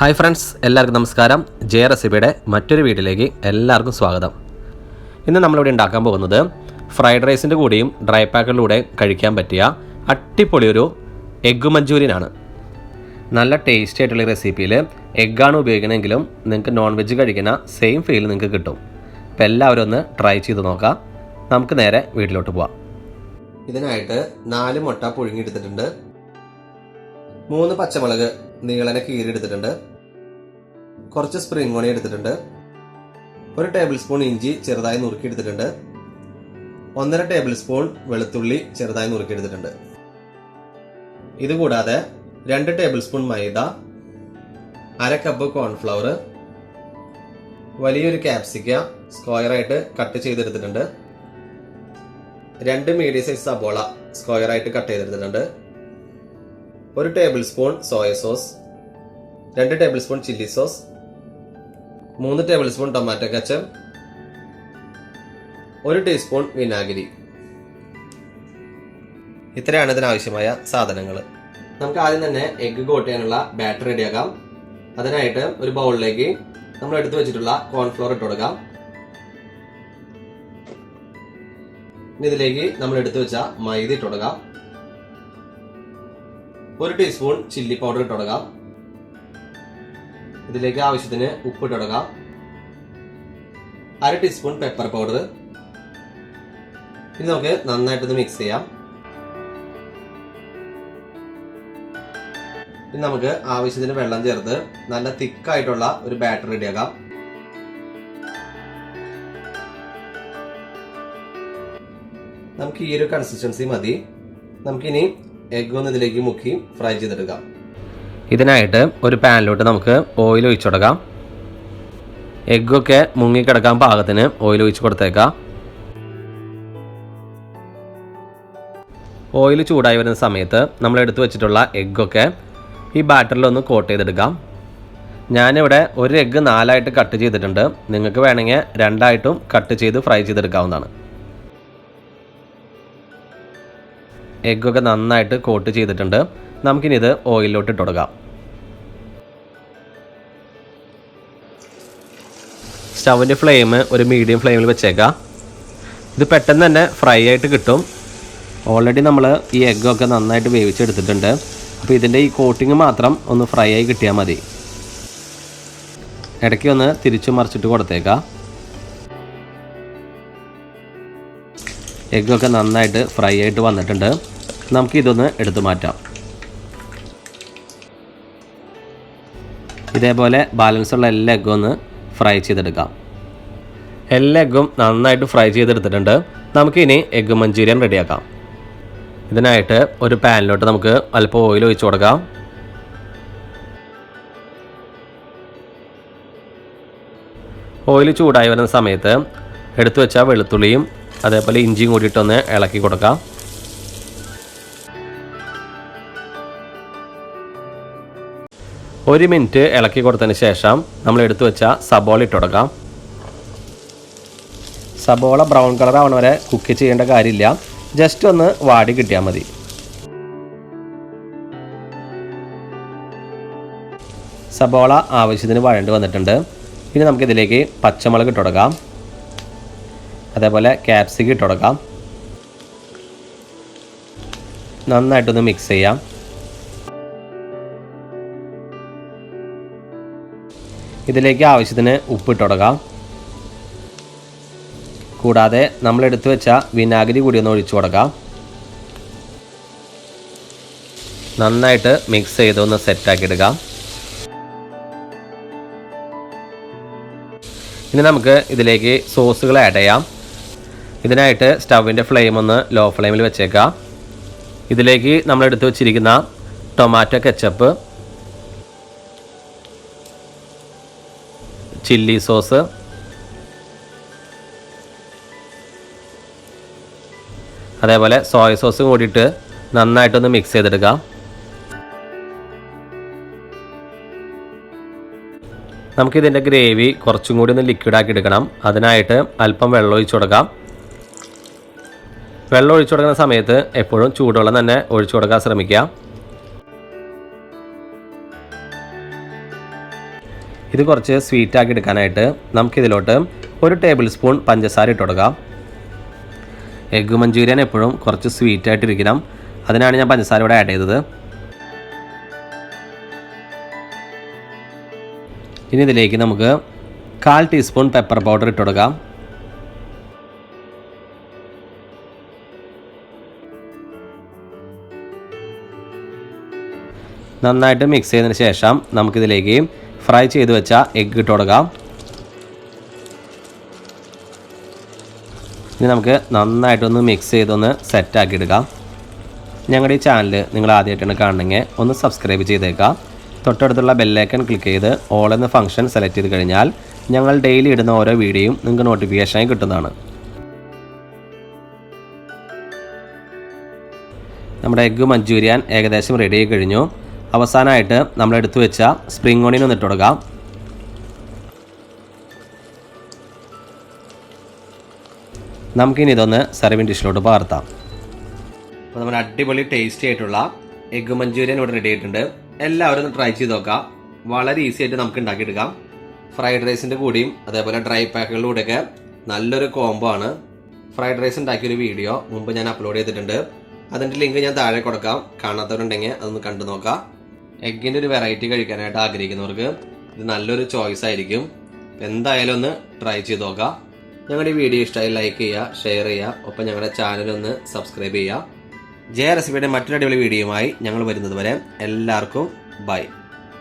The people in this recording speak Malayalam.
ഹായ് ഫ്രണ്ട്സ്, എല്ലാവർക്കും നമസ്കാരം. ജെ റെസിപ്പിയുടെ മറ്റൊരു വീഡിയോയിലേക്ക് എല്ലാവർക്കും സ്വാഗതം. ഇന്ന് നമ്മളിവിടെ ഉണ്ടാക്കാൻ പോകുന്നത് ഫ്രൈഡ് റൈസിൻ്റെ കൂടെയും ഡ്രൈ പാക്കിലൂടെ കഴിക്കാൻ പറ്റിയ അടിപൊളിയൊരു എഗ്ഗ് മഞ്ചൂരിയനാണ്. നല്ല ടേസ്റ്റി ആയിട്ടുള്ള റെസിപ്പിയിൽ എഗ്ഗാണ് ഉപയോഗിക്കണമെങ്കിലും നിങ്ങൾക്ക് നോൺ വെജ് കഴിക്കുന്ന സെയിം ഫീൽ നിങ്ങൾക്ക് കിട്ടും. അപ്പോൾ എല്ലാവരും ഒന്ന് ട്രൈ ചെയ്ത് നോക്കാം. നമുക്ക് നേരെ വീട്ടിലോട്ട് പോവാം. ഇതിനായിട്ട് 4 മുട്ട പുഴുങ്ങിയെടുത്തിട്ടുണ്ട്, 3 പച്ചമുളക് നീളനെ കീറിയെടുത്തിട്ടുണ്ട്, കുറച്ച് സ്പ്രിംഗ് ഓണിയൻ എടുത്തിട്ടുണ്ട്, 1 ടേബിൾ സ്പൂൺ ഇഞ്ചി ചെറുതായി നുറുക്കിയെടുത്തിട്ടുണ്ട്, 1.5 ടേബിൾ സ്പൂൺ വെളുത്തുള്ളി ചെറുതായി നുറുക്കിയെടുത്തിട്ടുണ്ട്. ഇതുകൂടാതെ 2 ടേബിൾ സ്പൂൺ മൈദ, 1/2 കപ്പ് കോൺഫ്ലവർ, വലിയൊരു ക്യാപ്സിക്കം സ്ക്വയറായിട്ട് കട്ട് ചെയ്തെടുത്തിട്ടുണ്ട്, 2 മീഡിയം സൈസ് സബോള സ്ക്വയറായിട്ട് കട്ട് ചെയ്തെടുത്തിട്ടുണ്ട്, 1 table spoon soya sauce, 2 table spoon chilli sauce, 3 table spoon tomato ketchup, 1 teaspoon വിനാഗിരി. ഇത്രയാണ് ഇതിനാവശ്യമായ സാധനങ്ങൾ. നമുക്ക് ആദ്യം തന്നെ എഗ്ഗ് കോട്ട് ചെയ്യാനുള്ള ബാറ്റർ റെഡിയാക്കാം. അതിനായിട്ട് ഒരു ബൗളിലേക്ക് നമ്മൾ എടുത്തു വെച്ചിട്ടുള്ള കോൺഫ്ലോർ ഇട്ട് കൊടുക്കാം. ഇതിലേക്ക് നമ്മൾ എടുത്തു വെച്ച മൈദ ഇട്ട് കൊടുക്കാം. 1 ടീസ്പൂൺ ചില്ലി പൗഡർ ഇട്ട് കൊടുക്കാം. ഇതിലേക്ക് ആവശ്യത്തിന് ഉപ്പ് ഇട്ട് കൊടുക്കാം. 1/2 ടീസ്പൂൺ പെപ്പർ പൗഡർ. ഇത് നമുക്ക് നന്നായിട്ടൊന്ന് മിക്സ് ചെയ്യാം. ഇനി നമുക്ക് ആവശ്യത്തിന് വെള്ളം ചേർത്ത് നല്ല തിക്കായിട്ടുള്ള ഒരു ബാറ്റർ റെഡിയാക്കാം. നമുക്ക് ഈ ഒരു കൺസിസ്റ്റൻസി മതി. നമുക്കിനി എഗ്ഗ് ഒന്ന് ഇതിലേക്ക് മുക്കി ഫ്രൈ ചെയ്തെടുക്കാം. ഇതിനായിട്ട് ഒരു പാനിലോട്ട് നമുക്ക് ഓയിൽ ഒഴിച്ചു കൊടുക്കാം. എഗ്ഗൊക്കെ മുങ്ങിക്കിടക്കാൻ പാകത്തിന് ഓയിൽ ഒഴിച്ച് കൊടുത്തേക്കാം. ഓയിൽ ചൂടായി വരുന്ന സമയത്ത് നമ്മൾ എടുത്തു വെച്ചിട്ടുള്ള എഗ്ഗൊക്കെ ഈ ബാറ്ററിലൊന്ന് കോട്ട് ചെയ്തെടുക്കാം. ഞാനിവിടെ ഒരു എഗ്ഗ് 4 കട്ട് ചെയ്തിട്ടുണ്ട്. നിങ്ങൾക്ക് വേണമെങ്കിൽ 2 കട്ട് ചെയ്ത് ഫ്രൈ ചെയ്തെടുക്കാവുന്നതാണ്. എഗ്ഗൊക്കെ നന്നായിട്ട് കോട്ട് ചെയ്തിട്ടുണ്ട്. നമുക്കിനി ഇത് ഓയിലിലോട്ട് ഇട്ട് കൊടുക്കാം. സ്റ്റൗവിൻ്റെ ഫ്ലെയിം ഒരു മീഡിയം ഫ്ലെയിമിൽ വെച്ചേക്കാം. ഇത് പെട്ടെന്ന് തന്നെ ഫ്രൈ ആയിട്ട് കിട്ടും. ഓൾറെഡി നമ്മൾ ഈ എഗ്ഗൊക്കെ നന്നായിട്ട് വേവിച്ചെടുത്തിട്ടുണ്ട്. അപ്പോൾ ഇതിൻ്റെ ഈ കോട്ടിങ് മാത്രം ഒന്ന് ഫ്രൈ ആയി കിട്ടിയാൽ മതി. ഇടയ്ക്ക് ഒന്ന് തിരിച്ചു മറിച്ചിട്ട് കൊടുത്തേക്കാം. എഗ്ഗൊക്കെ നന്നായിട്ട് ഫ്രൈ ആയിട്ട് വന്നിട്ടുണ്ട്. നമുക്കിതൊന്ന് എടുത്തു മാറ്റാം. ഇതേപോലെ ബാലൻസ് ഉള്ള എല്ലാ എഗ്ഗും ഒന്ന് ഫ്രൈ ചെയ്തെടുക്കാം. എല്ലാ എഗ്ഗും നന്നായിട്ട് ഫ്രൈ ചെയ്തെടുത്തിട്ടുണ്ട്. നമുക്കിനി എഗ്ഗ് മഞ്ചൂരിയൻ റെഡിയാക്കാം. ഇതിനായിട്ട് ഒരു പാനിലോട്ട് നമുക്ക് അല്പം ഓയിൽ ഒഴിച്ചു കൊടുക്കാം. ഓയിൽ ചൂടായി വരുന്ന സമയത്ത് എടുത്തു വെച്ച വെളുത്തുള്ളിയും അതേപോലെ ഇഞ്ചിയും കൂടിയിട്ടൊന്ന് ഇളക്കി കൊടുക്കാം. ഒരു മിനിറ്റ് ഇളക്കി കൊടുത്തതിന് ശേഷം നമ്മൾ എടുത്തു വെച്ച സബോള ഇട്ട് കൊടുക്കാം. സബോള ബ്രൗൺ കളർ ആവണ വരെ കുക്ക് ചെയ്യേണ്ട കാര്യമില്ല. ജസ്റ്റ് ഒന്ന് വാടി കിട്ടിയാൽ മതി. സബോള ആവശ്യത്തിന് വഴണ്ട് വന്നിട്ടുണ്ട്. ഇനി നമുക്കിതിലേക്ക് പച്ചമുളക് ഇട്ട് കൊടുക്കാം. അതേപോലെ ക്യാപ്സിക്കം ഇട്ട് കൊടുക്കാം. നന്നായിട്ടൊന്ന് മിക്സ് ചെയ്യാം. ഇതിലേക്ക് ആവശ്യത്തിന് ഉപ്പ് ഇട്ട് കൊടുക്കാം. കൂടാതെ നമ്മൾ എടുത്തു വെച്ച വിനാഗിരി കൂടി ഒന്ന് ഒഴിച്ചു കൊടുക്കാം. നന്നായിട്ട് മിക്സ് ചെയ്തൊന്ന് സെറ്റാക്കി എടുക്കാം. ഇനി നമുക്ക് ഇതിലേക്ക് സോസുകൾ ആഡ് ചെയ്യാം. ഇതിനായിട്ട് സ്റ്റൗവിൻ്റെ ഫ്ലെയിം ഒന്ന് ലോ ഫ്ലെയിമിൽ വെച്ചേക്കാം. ഇതിലേക്ക് നമ്മൾ എടുത്തു വെച്ചിരിക്കുന്ന ടൊമാറ്റോ കെച്ചപ്പ്, ചില്ലി സോസ്, അതേപോലെ സോയ സോസും കൂടിയിട്ട് നന്നായിട്ടൊന്ന് മിക്സ് ചെയ്തെടുക്കാം. നമുക്കിതിൻ്റെ ഗ്രേവി കുറച്ചും കൂടി ഒന്ന് ലിക്വിഡാക്കി എടുക്കണം. അതിനായിട്ട് അല്പം വെള്ളം ഒഴിച്ചു കൊടുക്കാം. വെള്ളം ഒഴിച്ചു കൊടുക്കുന്ന സമയത്ത് എപ്പോഴും ചൂടുവെള്ളം തന്നെ ഒഴിച്ചു കൊടുക്കാൻ ശ്രമിക്കുക. ഇത് കുറച്ച് സ്വീറ്റാക്കി എടുക്കാനായിട്ട് നമുക്കിതിലോട്ട് 1 ടേബിൾ സ്പൂൺ പഞ്ചസാര ഇട്ട് കൊടുക്കാം. എഗ്ഗ് മഞ്ചൂരിയൻ എപ്പോഴും കുറച്ച് സ്വീറ്റായിട്ടിരിക്കണം, അതിനാണ് ഞാൻ പഞ്ചസാര ഇവിടെ ആഡ് ചെയ്തത്. ഇനി ഇതിലേക്ക് നമുക്ക് 1/4 ടീസ്പൂൺ പെപ്പർ പൗഡർ ഇട്ട് കൊടുക്കാം. നന്നായിട്ട് മിക്സ് ചെയ്തതിന് ശേഷം നമുക്കിതിലേക്ക് ഫ്രൈ ചെയ്ത് വെച്ച എഗ്ഗ് ഇട്ട് കൊടുക്കാം. ഇനി നമുക്ക് നന്നായിട്ടൊന്ന് മിക്സ് ചെയ്തൊന്ന് സെറ്റാക്കി എടുക്കാം. ഞങ്ങളുടെ ഈ ചാനൽ നിങ്ങൾ ആദ്യമായിട്ടാണ് കാണണമെങ്കിൽ ഒന്ന് സബ്സ്ക്രൈബ് ചെയ്തേക്കാം. തൊട്ടടുത്തുള്ള ബെല്ലൈക്കൺ ക്ലിക്ക് ചെയ്ത് ഓൾ എന്ന ഫംഗ്ഷൻ സെലക്ട് ചെയ്ത് കഴിഞ്ഞാൽ ഞങ്ങൾ ഡെയിലി ഇടുന്ന ഓരോ വീഡിയോയും നിങ്ങൾക്ക് നോട്ടിഫിക്കേഷനായി കിട്ടുന്നതാണ്. നമ്മുടെ എഗ്ഗ് മഞ്ചൂരിയൻ ഏകദേശം റെഡി ആയി കഴിഞ്ഞു. അവസാനമായിട്ട് നമ്മൾ എടുത്തു വെച്ച സ്പ്രിംഗ് ഓണിയൻ ഒന്ന് ഇട്ട് കൊടുക്കാം. നമുക്കിനി ഇതൊന്ന് സർവിങ് ഡിഷിലോട്ട് പകർത്താം. അപ്പോൾ നമ്മുടെ അടിപൊളി ടേസ്റ്റി ആയിട്ടുള്ള എഗ്ഗ് മഞ്ചൂരിയൻ ഇവിടെ റെഡി ആയിട്ടുണ്ട്. എല്ലാവരും ഒന്ന് ട്രൈ ചെയ്ത് നോക്കാം. വളരെ ഈസി ആയിട്ട് നമുക്ക് ഉണ്ടാക്കിയെടുക്കാം. ഫ്രൈഡ് റൈസിൻ്റെ കൂടിയും അതേപോലെ ഡ്രൈ പാക്കുകളുടെ കൂടെയൊക്കെ നല്ലൊരു കോംബോ ആണ്. ഫ്രൈഡ് റൈസ് ഉണ്ടാക്കിയൊരു വീഡിയോ മുമ്പ് ഞാൻ അപ്ലോഡ് ചെയ്തിട്ടുണ്ട്. അതിൻ്റെ ലിങ്ക് ഞാൻ താഴെ കൊടുക്കാം. കാണാത്തവരുണ്ടെങ്കിൽ അതൊന്ന് കണ്ടു നോക്കാം. എഗ്ഗിൻ്റെ ഒരു വെറൈറ്റി കഴിക്കാനായിട്ട് ആഗ്രഹിക്കുന്നവർക്ക് ഇത് നല്ലൊരു ചോയ്സ് ആയിരിക്കും. എന്തായാലും ഒന്ന് ട്രൈ ചെയ്ത് നോക്കാം. ഞങ്ങളുടെ ഈ വീഡിയോ ഇഷ്ടമായി ലൈക്ക് ചെയ്യുക, ഷെയർ ചെയ്യുക, ഒപ്പം ഞങ്ങളുടെ ചാനലൊന്ന് സബ്സ്ക്രൈബ് ചെയ്യുക. ജയ റെസിപ്പിയുടെ മറ്റൊരു അടിപൊളി വീഡിയോയുമായി ഞങ്ങൾ വരുന്നത് വരെ എല്ലാവർക്കും ബൈ.